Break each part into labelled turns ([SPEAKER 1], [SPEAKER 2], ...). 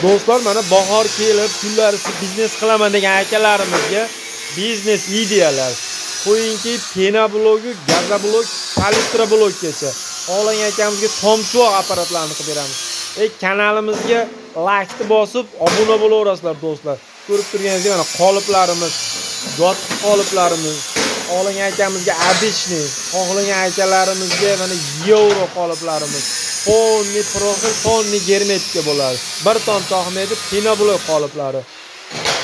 [SPEAKER 1] Do'stlar, mana bahor kelib, kunlarisi biznes qilaman degan akalarimizga biznes ideyalar. Qo'yingki, pena blogi, gaza blog, palitra bloggacha. Xohlagan akamizga tomchivoq apparatlarni qilib beramiz. Kanalimizga like bosib, obuna bo'laverasizlar do'stlar. Ko'rib turganingizdek, mana qoliplarimiz, yotiq qoliplarimiz, xohlagan akamizga обычный, xohlagan akalarimizga mana yevro qoliplarimiz. Fonni profil, fonni germetika bo'ladi. Bir tomchi ahmiyati pena blok qoliplari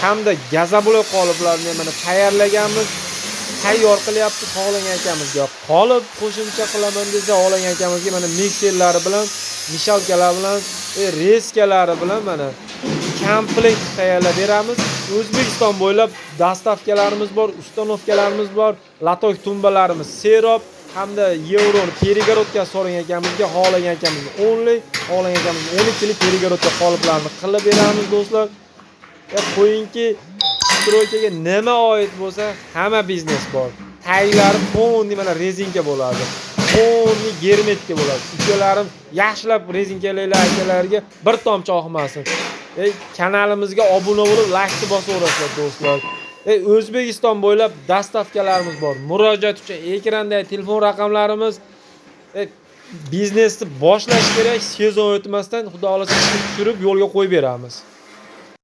[SPEAKER 1] hamda gaza blok qoliplarini mana tayyorlaganmiz. Tayyor qilyapti xohlagan akamizga. Qolib qo'shimcha qilaman desa, xohlagan akamizga mana mikserlari bilan, mishalkalar bilan, reskalari bilan mana komplekt tayyorlab beramiz. O'zbekiston bo'ylab dastavkalarimiz bor, ustanovkalarimiz bor, latok tumbalarimiz, serop hamda yevroni перегородка so'ragan akamizga, xohlagan akamizga 10 lik, xohlagan akamizga 12 lik перегородка qoliplarni qilib beramiz do'stlar. Qo'yingki, stroykaga nima oid bo'lsa, hamma biznes bor. Taglari fonni mana rezinka bo'ladi. Fonni germetika bo'ladi. Ukalarim yaxshilab rezinkalaylar akalarga bir tomchi oqmasin. Kanalimizga obuna bo'lib, like bosaverasizlar do'stlar. O'zbekiston bo'ylab dastavkalarimiz bor. Murojaat uchun ekrandagi telefon raqamlarimiz. Biznesni boshlash kerak, sezon o'tmasdan xudo xolasa tushirib yo'lga qo'yib beramiz.